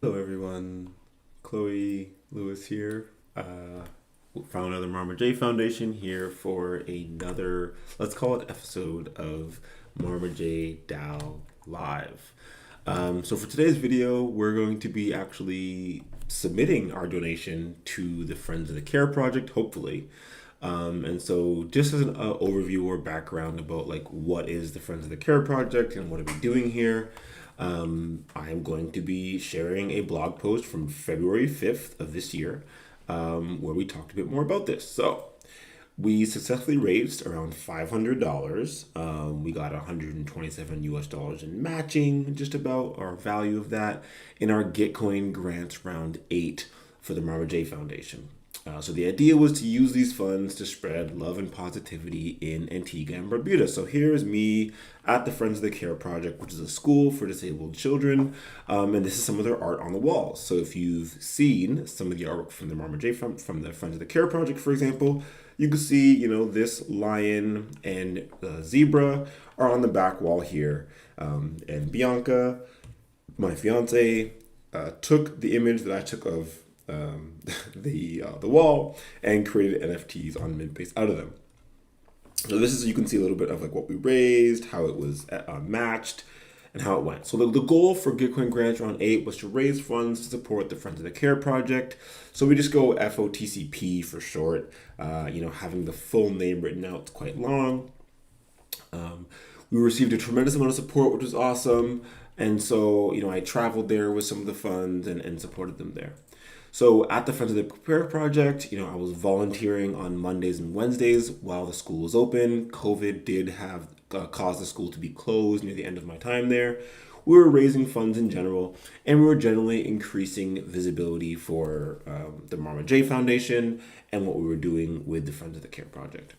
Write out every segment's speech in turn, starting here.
Hello everyone, Chloe Lewis here, founder of the Marma J Foundation, here for another, let's call it episode of Marma J DAO Live. So for today's video, we're going to be actually submitting our donation to the Friends of the Care Project, hopefully. And so just as an overview or background about like what is the Friends of the Care Project and what are we doing here, I'm going to be sharing a blog post from February 5th of this year where we talked a bit more about this. So we successfully raised around $500. We got 127 US dollars in matching, just about our value of that, in our Gitcoin grants round 8 for the Marma J Foundation. So the idea was to use these funds to spread love and positivity in Antigua and Barbuda. So here's me at the Friends of the Care Project, which is a school for disabled children. And this is some of their art on the walls. So if you've seen some of the artwork from the Marma J from the Friends of the Care Project, for example, you can see, this lion and zebra are on the back wall here. And Bianca, my fiance, took the image that I took of the wall and created NFTs on Mintbase out of them. So this is, you can see a little bit of like what we raised, how it was matched, and how it went. So the goal for Gitcoin Grants Round 8 was to raise funds to support the Friends of the Care Project. So we just go FOTCP for short. Having the full name written out, it's quite long. We received a tremendous amount of support, which was awesome. And so, I traveled there with some of the funds and supported them there. So at the Friends of the Care Project, I was volunteering on Mondays and Wednesdays while the school was open. COVID did have caused the school to be closed near the end of my time there. We were raising funds in general, and we were generally increasing visibility for the Marma J Foundation and what we were doing with the Friends of the Care Project.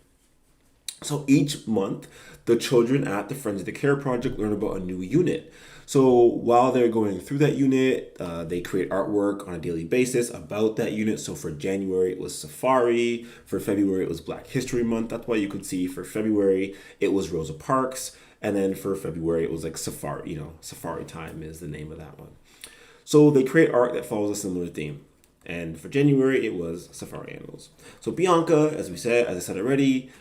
So each month, the children at the Friends of the Care Project learn about a new unit. So while they're going through that unit, they create artwork on a daily basis about that unit. So for January, it was Safari. For February, it was Black History Month. That's why you could see for February, it was Rosa Parks. And then for February, it was like Safari, Safari Time is the name of that one. So they create art that follows a similar theme. And for January, it was Safari Animals. So Bianca, as I said already,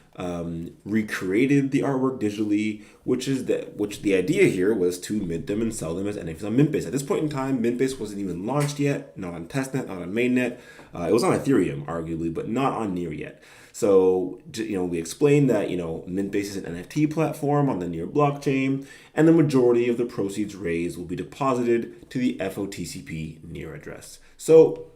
recreated the artwork digitally, which the idea here was to mint them and sell them as NFTs on Mintbase. At this point in time, Mintbase wasn't even launched yet, not on testnet, not on mainnet. It was on Ethereum, arguably, but not on Near yet. So, we explained that, Mintbase is an NFT platform on the Near blockchain, and the majority of the proceeds raised will be deposited to the FOTCP Near address. So,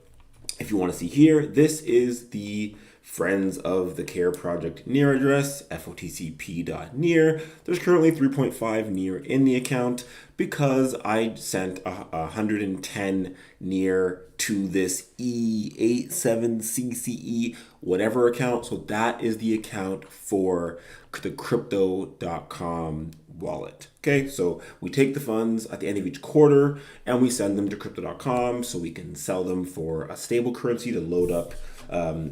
if you want to see here, this is the Friends of the Care Project Near address, fotcp.near. There's currently 3.5 Near in the account because I sent 110 Near to this E87CCE whatever account. So that is the account for the crypto.com wallet. Okay, so we take the funds at the end of each quarter and we send them to crypto.com so we can sell them for a stable currency to load up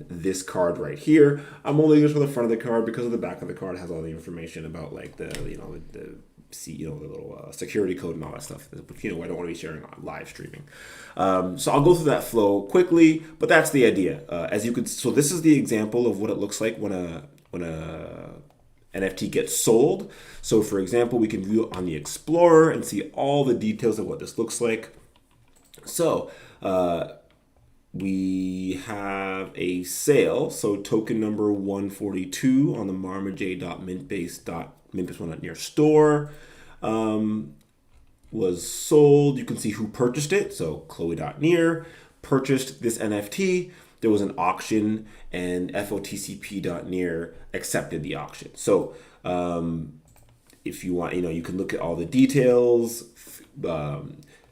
this card right here. I'm only using for the front of the card because of the back of the card has all the information about like the little security code and all that stuff. But I don't want to be sharing on live streaming. So I'll go through that flow quickly, but that's the idea. So this is the example of what it looks like when a NFT gets sold. So for example, we can view it on the Explorer and see all the details of what this looks like. So we have a sale. So token number 142 on the marmaj.mintbase.near store was sold. You can see who purchased it. So chloe.near purchased this NFT. There was an auction and FOTCP.near accepted the auction. So if you want, you can look at all the details. The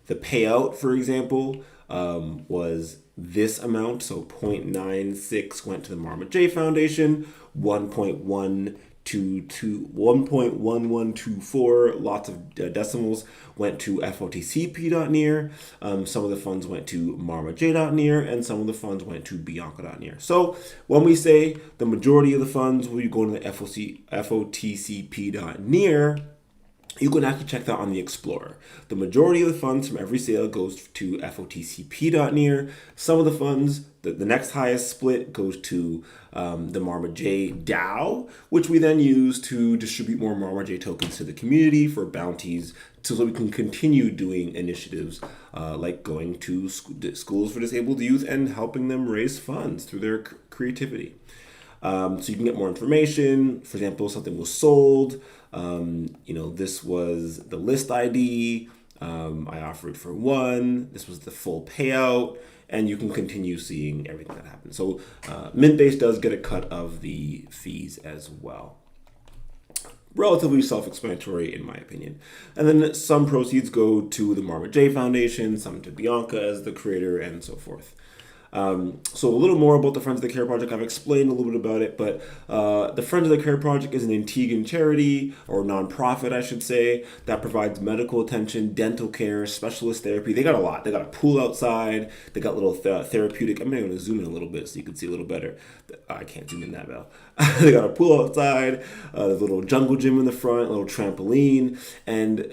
payout, for example, was this amount. So 0.96 went to the Marma J Foundation, 1.1124, lots of decimals, went to FOTCP.near. Some of the funds went to MarmaJ.near, and some of the funds went to Bianca.near. So when we say the majority of the funds will be going to the FOTCP.near, you can actually check that on the Explorer. The majority of the funds from every sale goes to FOTCP.near. Some of the funds, the next highest split goes to the Marma J DAO, which we then use to distribute more Marma J tokens to the community for bounties so we can continue doing initiatives like going to schools for disabled youth and helping them raise funds through their creativity. So you can get more information. For example, something was sold. This was the list ID. I offered for one. This was the full payout. And you can continue seeing everything that happens. So Mintbase does get a cut of the fees as well. Relatively self-explanatory in my opinion. And then some proceeds go to the Marma J Foundation, some to Bianca as the creator, and so forth. So a little more about the Friends of the Care Project. I've explained a little bit about it, but the Friends of the Care Project is an Antiguan charity, or nonprofit, I should say, that provides medical attention, dental care, specialist therapy. They got a lot. They got a pool outside. They got little therapeutic. I'm going to zoom in a little bit so you can see a little better. I can't zoom in that well. They got a pool outside. There's a little jungle gym in the front, a little trampoline, and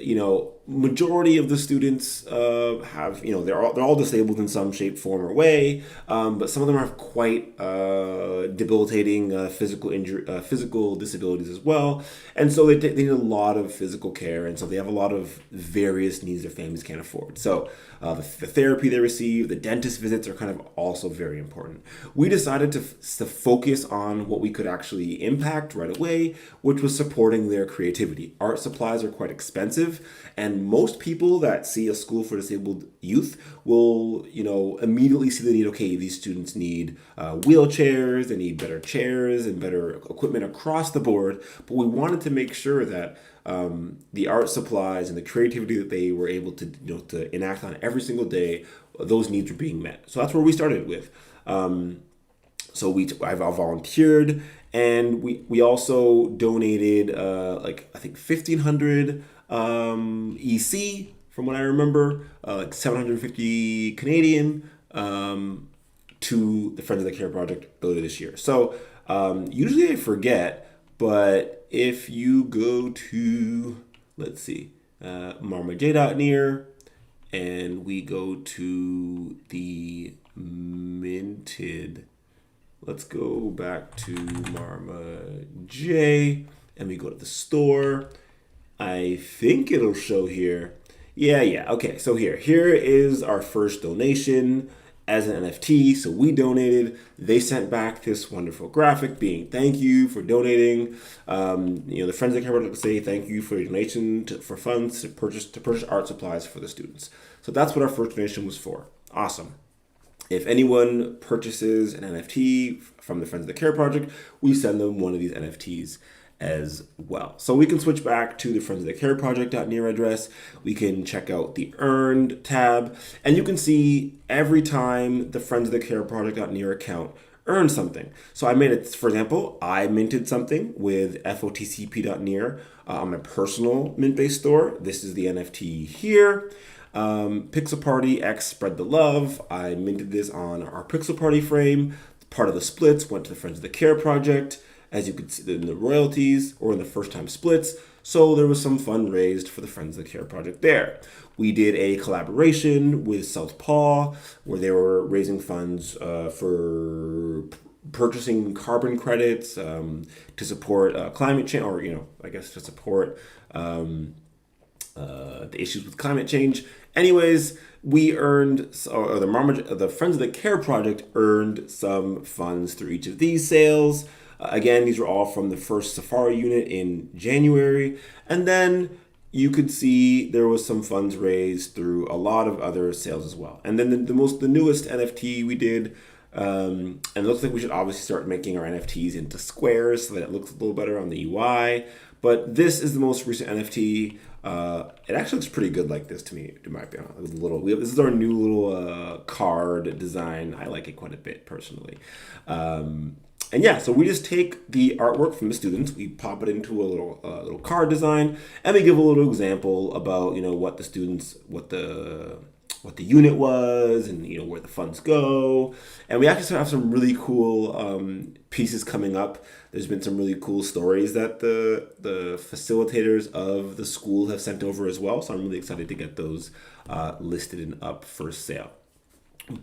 majority of the students have, they're all disabled in some shape, form, or way, but some of them have quite debilitating physical disabilities as well, and so they need a lot of physical care, and so they have a lot of various needs their families can't afford. So the therapy they receive, the dentist visits are kind of also very important. We decided to focus on what we could actually impact right away, which was supporting their creativity. Art supplies are quite expensive, and most people that see a school for disabled youth will, immediately see the need. Okay, these students need wheelchairs, they need better chairs and better equipment across the board. But we wanted to make sure that the art supplies and the creativity that they were able to enact on every single day, those needs were being met. So that's where we started with. I've volunteered, and we also donated I think 1,500 EC from what I remember, like 750 Canadian to the Friends of the Care Project earlier this year. So usually I forget, but if you go to, let's see, marmaj.near, and we go to the minted, let's go back to Marma J, and we go to the store. I think it'll show here. Yeah. Okay, so here is our first donation as an NFT. So we donated. They sent back this wonderful graphic being thank you for donating. The Friends of the Care Project say thank you for your donation for funds to purchase art supplies for the students. So that's what our first donation was for. Awesome. If anyone purchases an NFT from the Friends of the Care Project, we send them one of these NFTs as well. So we can switch back to the Friends of the Care Project.near address. We can check out the Earned tab, and you can see every time the Friends of the Care Project.near account earns something. So I made it, for example, I minted something with FOTCP.near on my personal Mintbase store. This is the NFT here. Pixel Party X Spread the Love. I minted this on our Pixel Party frame. Part of the splits went to the Friends of the Care Project, as you could see in the royalties or in the first time splits. So there was some fund raised for the Friends of the Care Project there. We did a collaboration with Southpaw where they were raising funds for purchasing carbon credits to support climate change, or to support the issues with climate change. Anyways, we earned, or the Friends of the Care Project earned some funds through each of these sales. Again, these were all from the first Safari unit in January. And then you could see there was some funds raised through a lot of other sales as well. And then the newest NFT we did, and it looks like we should obviously start making our NFTs into squares so that it looks a little better on the UI. But this is the most recent NFT. It actually looks pretty good like this to me, in my opinion. This is our new little card design. I like it quite a bit personally. So we just take the artwork from the students, we pop it into a little card design, and we give a little example about what the what the unit was and where the funds go. And we actually have some really cool pieces coming up. There's been some really cool stories that the facilitators of the school have sent over as well. So I'm really excited to get those listed and up for sale.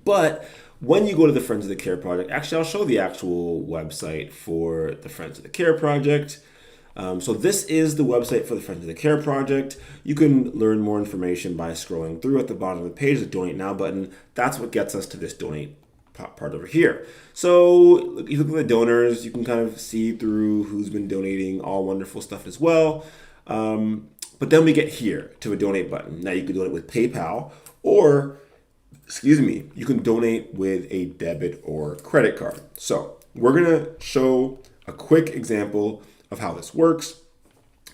But when you go to the Friends of the Care Project, actually I'll show the actual website for the Friends of the Care Project. So this is the website for the Friends of the Care Project. You can learn more information by scrolling through at the bottom of the page, the Donate Now button. That's what gets us to this donate part over here. So you look at the donors, you can kind of see through who's been donating, all wonderful stuff as well. But then we get here to a donate button. Now you can donate with PayPal or, you can donate with a debit or credit card. So we're gonna show a quick example of how this works.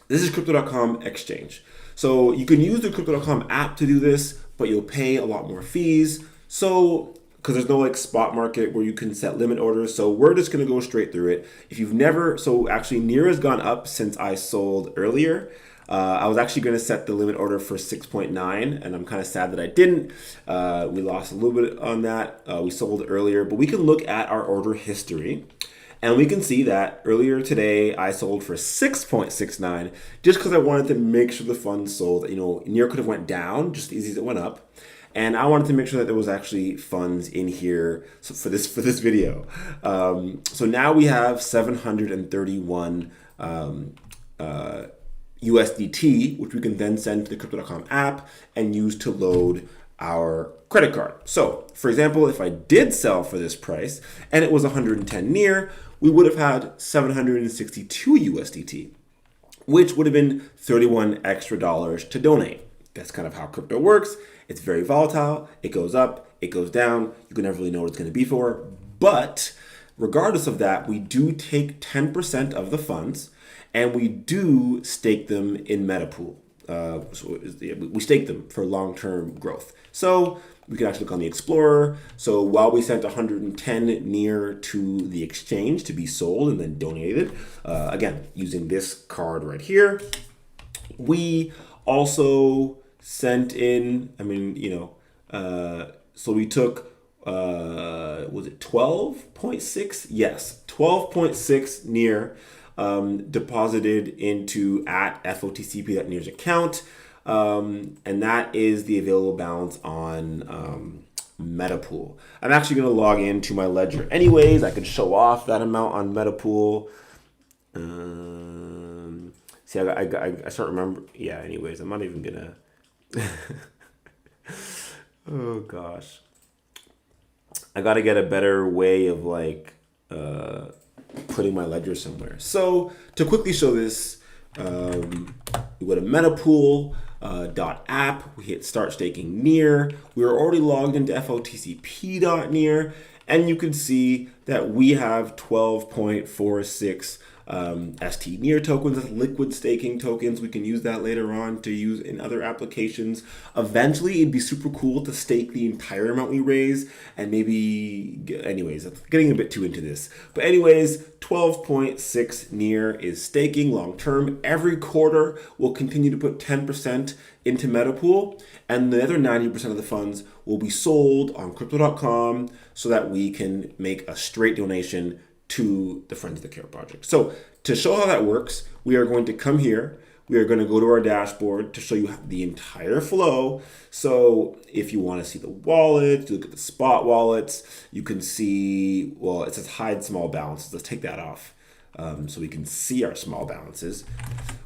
This is Crypto.com Exchange. So you can use the Crypto.com app to do this, but you'll pay a lot more fees. So, because there's no spot market where you can set limit orders. So we're just gonna go straight through it. If you've never, so actually NEAR has gone up since I sold earlier. I was actually gonna set the limit order for 6.9 and I'm kind of sad that I didn't. We lost a little bit on that. We sold earlier, but we can look at our order history. And we can see that earlier today, I sold for 6.69 just because I wanted to make sure the funds sold. NEAR could have went down just as easy as it went up. And I wanted to make sure that there was actually funds in here for this video. So now we have 731 USDT, which we can then send to the Crypto.com app and use to load our credit card. So, for example, if I did sell for this price and it was 110 NEAR, we would have had 762 USDT, which would have been $31 extra to donate. That's kind of how crypto works. It's very volatile. It goes up, it goes down. You can never really know what it's going to be for. But regardless of that, we do take 10% of the funds and we do stake them in MetaPool. So we stake them for long-term growth. So we can actually look on the Explorer. So while we sent 110 NEAR to the exchange to be sold and then donated, again, using this card right here, we also sent in, so we took, was it 12.6? Yes, 12.6 NEAR deposited into at FOTCP.NEAR's account. And that is the available balance on MetaPool. I'm actually going to log into my ledger anyways. I can show off that amount on MetaPool. See, I start remember. Yeah, anyways, I'm not even going to. Oh, gosh. I got to get a better way of putting my ledger somewhere. So to quickly show this, we go to MetaPool. .app, we hit start staking NEAR. We are already logged into FOTCP.NEAR, and you can see that we have 12.46 ST NEAR tokens. That's liquid staking tokens. We can use that later on to use in other applications. Eventually, it'd be super cool to stake the entire amount we raise, and maybe, anyways, I'm getting a bit too into this. But anyways, 12.6 NEAR is staking long term. Every quarter, we'll continue to put 10% into MetaPool, and the other 90% of the funds will be sold on Crypto.com so that we can make a straight donation to the Friends of the Care Project. So to show how that works, we are going to come here. We are going to go to our dashboard to show you the entire flow. So if you want to see the wallet, you look at the spot wallets, you can see, well, it says hide small balances. Let's take that off so we can see our small balances.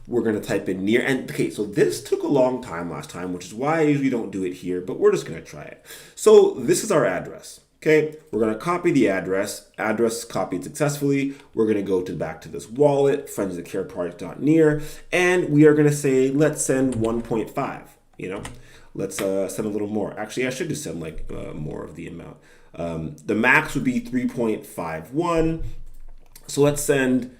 We're going to type in NEAR. And okay, so this took a long time last time, which is why I usually don't do it here, but we're just going to try it. So this is our address. Okay, we're going to copy the address. Address copied successfully. We're going to go back to this wallet, Friends of the Care Project.NEAR, and we are going to say, let's send 1.5. Let's send a little more. Actually, I should just send more of the amount. The max would be 3.51. So let's send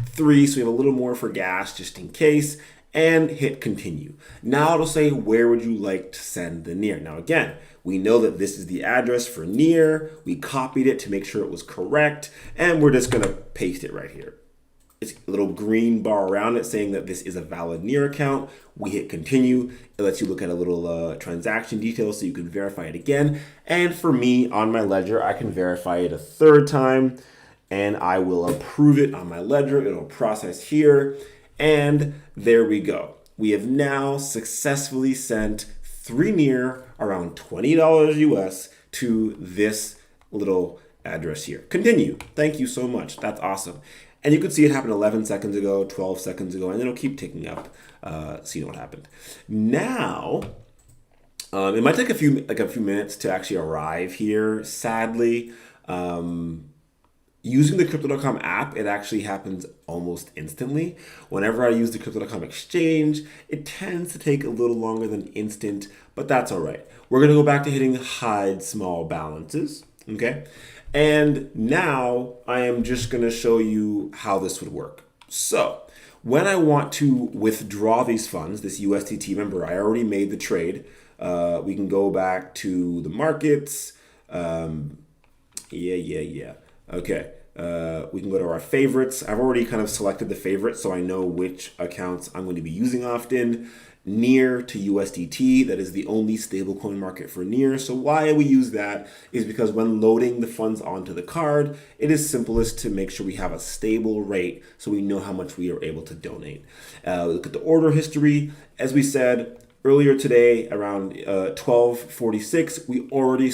3, so we have a little more for gas just in case, and hit continue. Now it'll say, where would you like to send the NEAR? Now again, we know that this is the address for NEAR. We copied it to make sure it was correct, and we're just gonna paste it right here. it's a little green bar around it saying that this is a valid Near account. We hit continue. It lets you look at a little transaction details so you can verify it again. And for me, on my ledger, I can verify it a third time, and I will approve it on my ledger. It'll process here, and there we go. We have now successfully sent 3 Near around $20 US to this little address here. Continue. Thank you so much. That's awesome. And you can see it happened 11 seconds ago, 12 seconds ago, and it'll keep ticking up. So you know what happened. Now, it might take a few minutes to actually arrive here. Sadly, using the Crypto.com app, it actually happens almost instantly. Whenever I use the Crypto.com exchange, it tends to take a little longer than instant, but that's all right. We're going to go back to hitting hide small balances, okay? And now I am just going to show you how this would work. So when I want to withdraw these funds, this USDT, remember, I already made the trade. We can go back to the markets. Okay. We can go to our favorites. I've already kind of selected the favorites, so I know which accounts I'm going to be using often. Near to USDT, that is the only stablecoin market for Near. So why we use that is because when loading the funds onto the card, it is simplest to make sure we have a stable rate so we know how much we are able to donate. Look at the order history. As we said earlier today, around 12:46, we already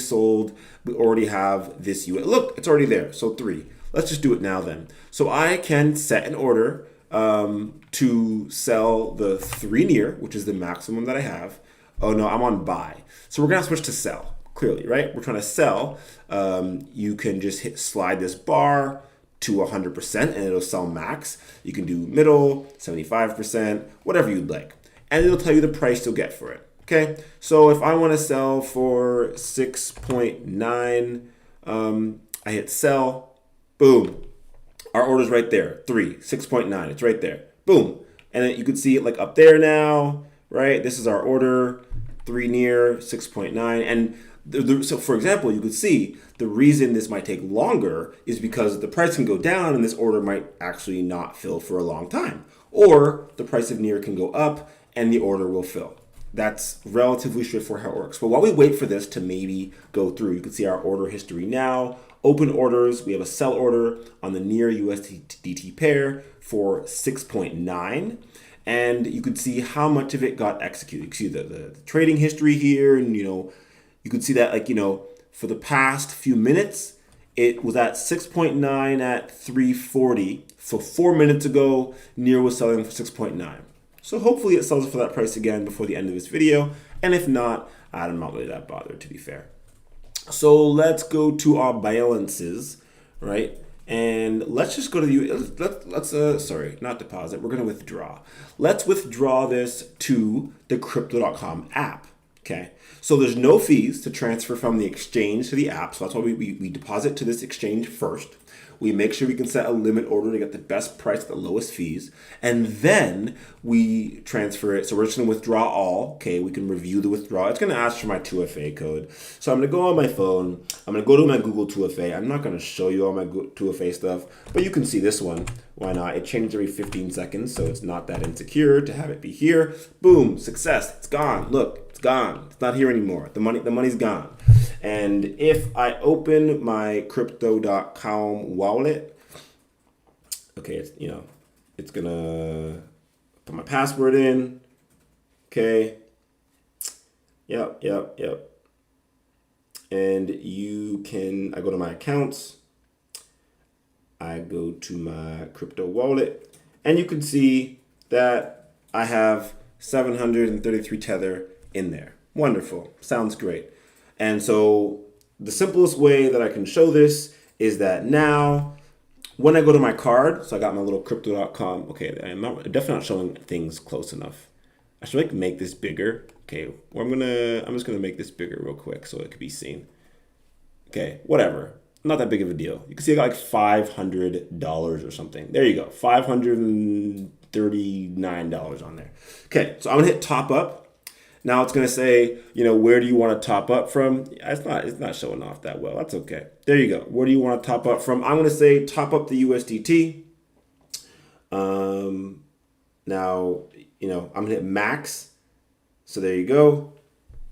have this US. Look, it's already there. So 3. Let's just do it now then. So I can set an order to sell the 3 Near, which is the maximum that I have. Oh no, I'm on buy. So we're gonna switch to sell, clearly, right? We're trying to sell. You can just slide this bar to 100% and it'll sell max. You can do middle, 75%, whatever you'd like. And it'll tell you the price you'll get for it, okay? So if I wanna sell for 6.9, I hit sell, boom. Our order's right there, 6.9, it's right there, boom. And then you can see it like up there now, right? This is our order, 3 Near, 6.9. And so for example, you could see the reason this might take longer is because the price can go down and this order might actually not fill for a long time. Or the price of Near can go up and the order will fill. That's relatively straightforward how it works. But while we wait for this to maybe go through, you can see our order history now. Open orders, we have a sell order on the Near USDT pair for 6.9. And you can see how much of it got executed. You can see the trading history here. And, you can see that, for the past few minutes, it was at 6.9 at 3:40. So 4 minutes ago, Near was selling for 6.9. So hopefully it sells for that price again before the end of this video. And if not, I'm not really that bothered, to be fair. So let's go to our balances, right? And let's just go to the, not deposit, we're gonna withdraw. Let's withdraw this to the Crypto.com app, okay? So there's no fees to transfer from the exchange to the app. So that's why we deposit to this exchange first. We make sure we can set a limit order to get the best price at the lowest fees. And then we transfer it. So we're just gonna withdraw all. Okay, we can review the withdrawal. It's gonna ask for my 2FA code. So I'm gonna go on my phone. I'm gonna go to my Google 2FA. I'm not gonna show you all my 2FA stuff, but you can see this one. Why not? It changes every 15 seconds, so it's not that insecure to have it be here. Boom, success, it's gone. Look, it's gone. It's not here anymore. The money's gone. And if I open my Crypto.com wallet, okay, it's gonna put my password in. Okay. Yep. And I go to my accounts. I go to my crypto wallet, and you can see that I have 733 Tether in there. Wonderful. Sounds great. And so the simplest way that I can show this is that now when I go to my card, so I got my little Crypto.com. Okay, I'm definitely not showing things close enough. I should make this bigger. Okay, I'm just gonna make this bigger real quick so it could be seen. Okay, whatever. Not that big of a deal. You can see I got $500 or something. There you go, $539 on there. Okay, so I'm gonna hit top up. Now it's gonna say, where do you want to top up from? It's not showing off that well. That's okay. There you go. Where do you want to top up from? I'm gonna say top up the USDT. Now, I'm gonna hit max. So there you go.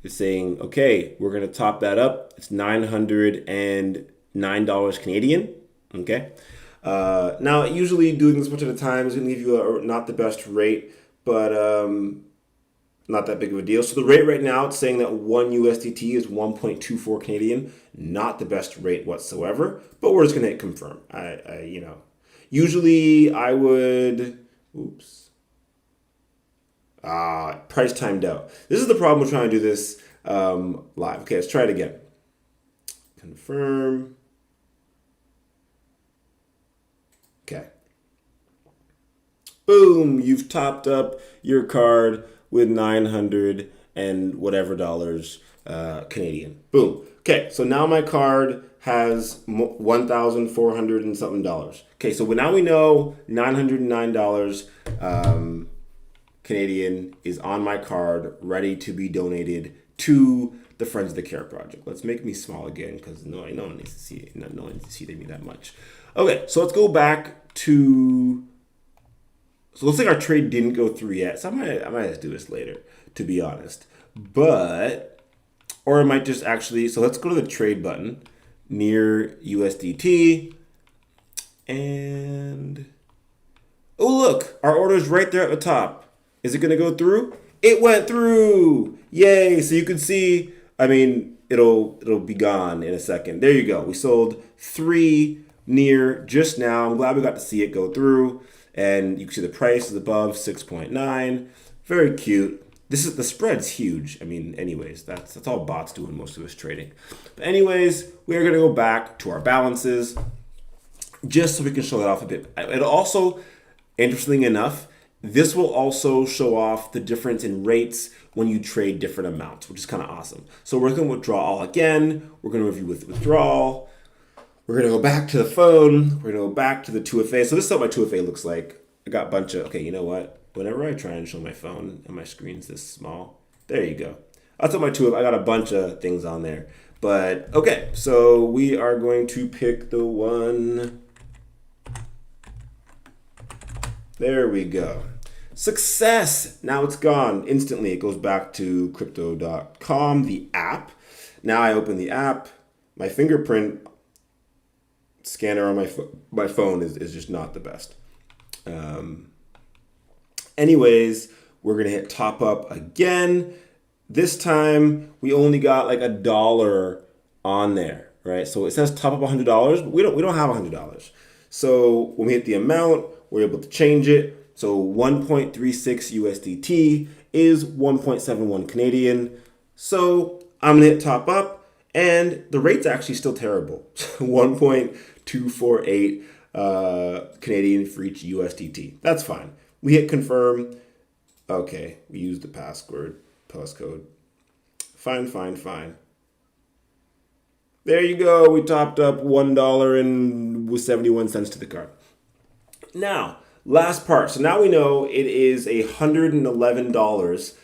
It's saying, okay, we're gonna top that up. It's $909 Canadian. Okay. Now, usually doing this much at a time is gonna give you not the best rate, but not that big of a deal. So the rate right now, it's saying that 1 USDT is 1.24 Canadian. Not the best rate whatsoever, but we're just gonna hit confirm. Usually I would, price timed out. This is the problem with trying to do this live. Okay, let's try it again. Confirm. Okay. Boom, you've topped up your card with 900 and whatever dollars Canadian. Boom. Okay, so now my card has 1,400 and something dollars. Okay, so now we know $909 Canadian is on my card, ready to be donated to the Friends of the Care Project. Let's make me small again because no one needs to see it. No one needs to see me that much. Okay, so let's go back to. So it looks like our trade didn't go through yet. So I might just do this later, to be honest. Or it might just actually. So let's go to the trade button near USDT, and oh look, our order is right there at the top. Is it going to go through? It went through! Yay! So you can see, it'll be gone in a second. There you go. We sold 3 near just now. I'm glad we got to see it go through. And you can see the price is above 6.9. Very cute. The spread's huge. Anyways, that's all bots doing most of this trading. But anyways, we are going to go back to our balances just so we can show that off a bit. It'll also, interestingly enough, this will also show off the difference in rates when you trade different amounts, which is kind of awesome. So we're going to withdraw all again. We're going to review with withdrawal. We're going to go back to the phone. We're going to go back to the 2FA. So this is what my 2FA looks like. I got a bunch of, okay, you know what? Whenever I try and show my phone and my screen's this small, there you go. That's what my 2FA, I got a bunch of things on there. But okay, so we are going to pick the one. There we go. Success! Now it's gone instantly. It goes back to crypto.com, the app. Now I open the app. My fingerprint scanner on my phone is just not the best. Anyways, we're going to hit top up again. This time we only got like $1 on there, right? So it says top up $100, but we don't have $100. So when we hit the amount, we're able to change it. So 1.36 USDT is 1.71 Canadian. So I'm gonna hit top up, and the rate's actually still terrible. 1.248 Canadian for each USDT. That's fine. We hit confirm. Okay, we use the passcode. Fine. There you go. We topped up $1.71 to the card. Now, last part. So now we know it is $111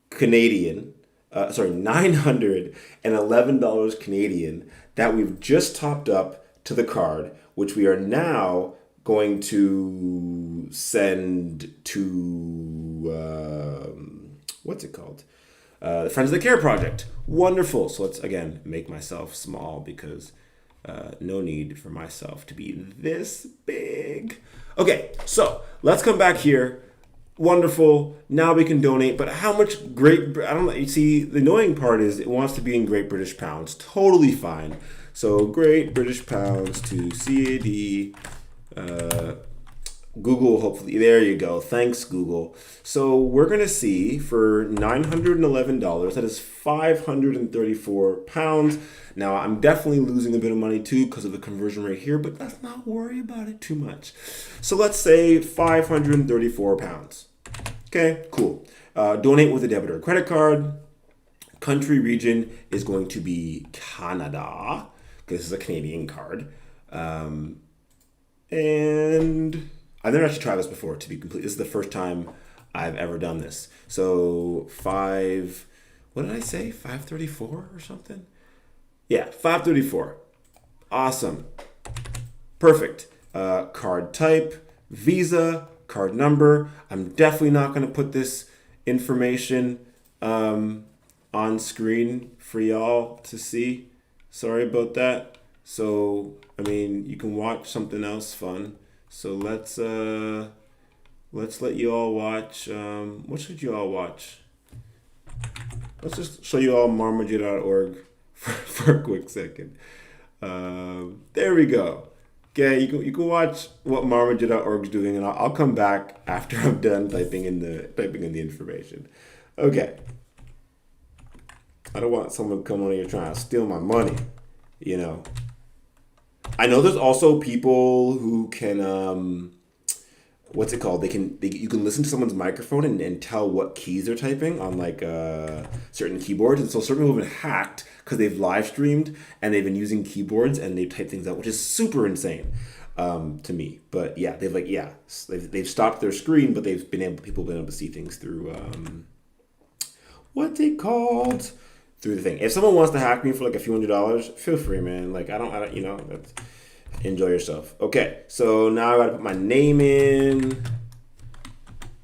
Canadian. $911 Canadian that we've just topped up to the card, which we are now going to send to what's it called? The Friends of the Care Project. Wonderful. So let's again make myself small because no need for myself to be this big. Okay, so let's come back here. Wonderful. Now we can donate, but how much I don't know. You see, the annoying part is it wants to be in Great British Pounds. Totally fine. So Great British Pounds to CAD. Google, hopefully. There you go. Thanks, Google. So we're going to see for $911, that is 534 pounds. Now, I'm definitely losing a bit of money too because of the conversion rate here, but let's not worry about it too much. So let's say 534 pounds. Okay, cool. Donate with a debit or credit card. Country region is going to be Canada because this is a Canadian card. And I've never actually tried this before, to be complete. This is the first time I've ever done this. So what did I say? 534 or something? Yeah, 534. Awesome. Perfect. Card type, Visa, card number. I'm definitely not going to put this information on screen for y'all to see. Sorry about that. So, I mean, you can watch something else fun. So let's let you all watch. What should you all watch? Let's just show you all marmaj.org for a quick second. There we go. Okay, you can watch what marmaj.org is doing, and I'll come back after I'm done typing in the information. Okay. I don't want someone to come on here trying to steal my money. You know. I know there's also people who can what's it called? You can listen to someone's microphone and tell what keys they're typing on like certain keyboards, and so certain people have been hacked because they've live streamed and they've been using keyboards and they've typed things out, which is super insane to me. But yeah, they've stopped their screen, but people have been able to see things through what's it called? Through the thing. If someone wants to hack me for like a few $100s, feel free, man. Like I don't enjoy yourself. Okay, so now I gotta put my name in.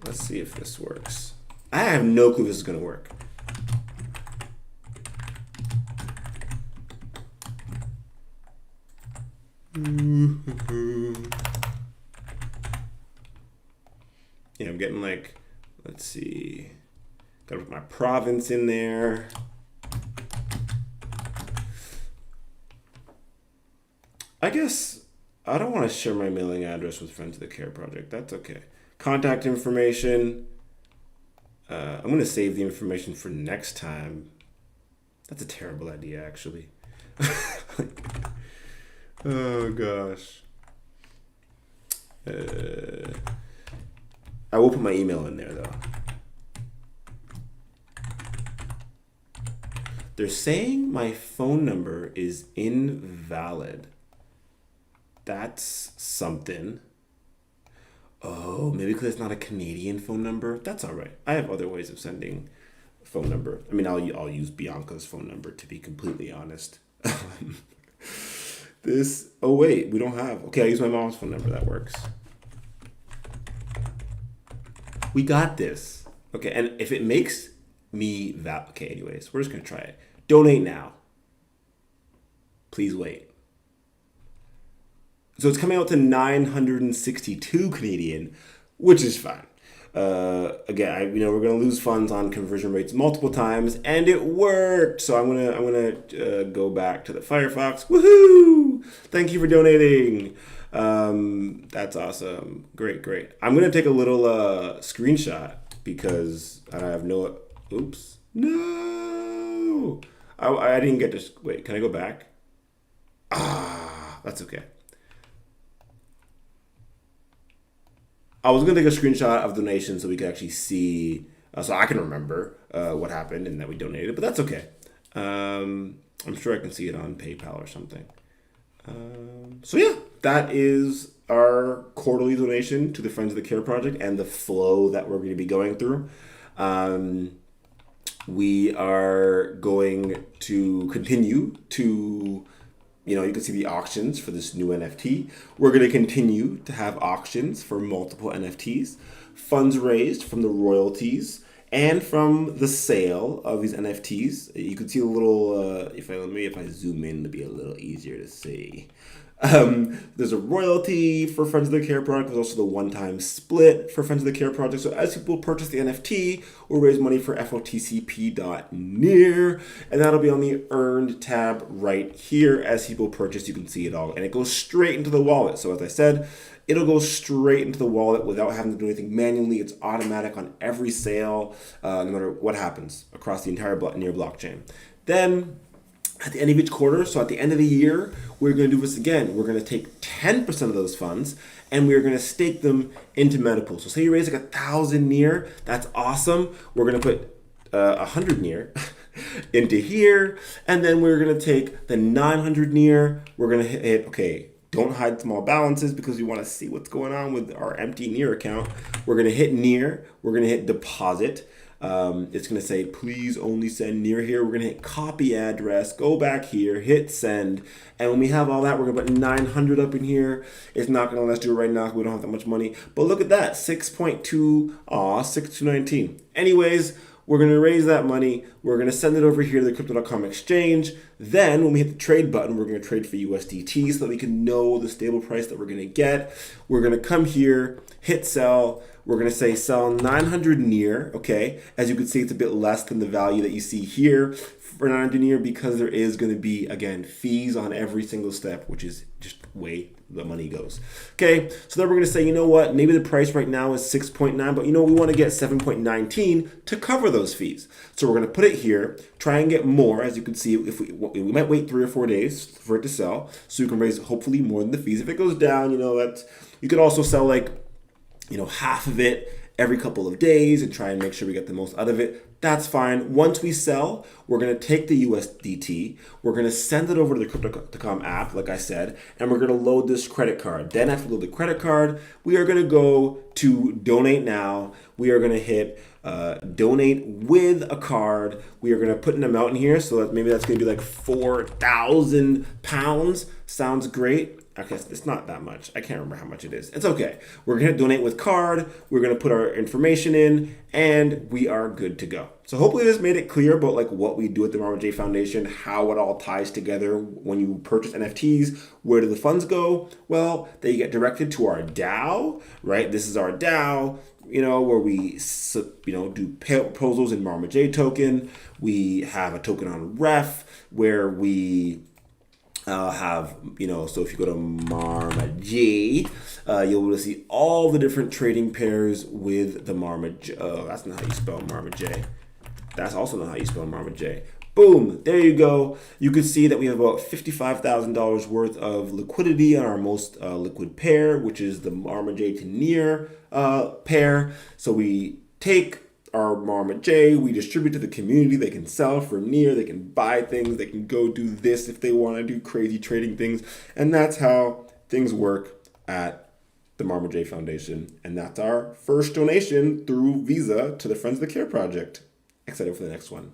Let's see if this works. I have no clue if this is gonna work. Yeah, I'm getting like, let's see. Gotta put my province in there. I guess I don't want to share my mailing address with Friends of the Care Project. That's okay. Contact information. I'm going to save the information for next time. That's a terrible idea, actually. Oh, gosh. I will put my email in there, though. They're saying my phone number is invalid. That's something. Oh, maybe because it's not a Canadian phone number. That's all right. I have other ways of sending a phone number. I mean, I'll use Bianca's phone number, to be completely honest. Oh wait, we don't have. Okay, I use my mom's phone number. That works. We got this. Okay, and if it makes me okay, anyways, we're just gonna try it. Donate now. Please wait. So it's coming out to 962 Canadian, which is fine. Again, we're gonna lose funds on conversion rates multiple times, and it worked. So I'm gonna go back to the Firefox. Woohoo! Thank you for donating. That's awesome. Great. I'm gonna take a little screenshot because I have no. Oops. No. I didn't get this. Wait, can I go back? That's okay. I was going to take a screenshot of the donation so we could actually see, so I can remember what happened and that we donated, but that's okay. I'm sure I can see it on PayPal or something. So yeah, that is our quarterly donation to the Friends of the Care Project and the flow that we're going to be going through. We are going to continue to, you can see the auctions for this new NFT. We're going to continue to have auctions for multiple NFTs, funds raised from the royalties and from the sale of these NFTs. You can see a little, if I zoom in to be a little easier to see. There's a royalty for Friends of the Care Project. There's also the one-time split for Friends of the Care Project. So as people purchase the NFT, we'll raise money for FOTCP.near, and that'll be on the Earned tab right here. As people purchase, you can see it all, and it goes straight into the wallet. So as I said, it'll go straight into the wallet without having to do anything manually. It's automatic on every sale, no matter what happens across the entire near blockchain. Then at the end of each quarter, so at the end of the year, we're going to do this again. We're going to take 10% of those funds and we're going to stake them into Metapool. So say you raise like 1,000 near, that's awesome. We're going to put 100 near into here, and then we're going to take the 900 near. We're going to hit, okay, don't hide small balances because we want to see what's going on with our empty near account. We're going to hit near. We're going to hit deposit. It's going to say, please only send near here. We're going to hit copy address, go back here, hit send. And when we have all that, we're going to put 900 up in here. It's not going to let us do it right now because we don't have that much money. But look at that, 6.2, 6219. Anyways, we're going to raise that money. We're going to send it over here to the crypto.com exchange. Then when we hit the trade button, we're going to trade for USDT so that we can know the stable price that we're going to get. We're going to come here, hit sell. We're going to say sell 900 near, okay? As you can see, it's a bit less than the value that you see here for 900 near because there is going to be, again, fees on every single step, which is just way the money goes. Okay, so then we're going to say, you know what, maybe the price right now is 6.9, but you know, we want to get 7.19 to cover those fees. So we're going to put it here, try and get more. As you can see, if we might wait 3 or 4 days for it to sell, so you can raise hopefully more than the fees. If it goes down, you know, that's, you could also sell like, you know, half of it every couple of days and try and make sure we get the most out of it. That's fine. Once we sell, we're going to take the USDT, we're going to send it over to the Crypto.com app, like I said, and we're going to load this credit card. Then after we load the credit card, we are going to go to donate now. We are going to hit donate with a card. We are going to put an amount in here, so that maybe that's going to be like £4,000. Sounds great. Okay, it's not that much. I can't remember how much it is. It's okay. We're going to donate with card. We're going to put our information in, and we are good to go. So hopefully this made it clear about like what we do at the Marma J Foundation, how it all ties together when you purchase NFTs. Where do the funds go? Well, they get directed to our DAO, right? This is our DAO, you know, where we, you know, do proposals in Marma J token. We have a token on Ref where we have, you know, so if you go to Marma J, you'll be able to see all the different trading pairs with the Marma J. Oh, that's not how you spell Marma J. That's also not how you spell Marma J. Boom, there you go. You can see that we have about $55,000 worth of liquidity on our most liquid pair, which is the Marma J to near pair. So we take our Marma J, we distribute to the community. They can sell for near, they can buy things, they can go do this if they want to do crazy trading things. And that's how things work at the Marma J Foundation. And that's our first donation through Visa to the Friends of the Care Project. Excited for the next one.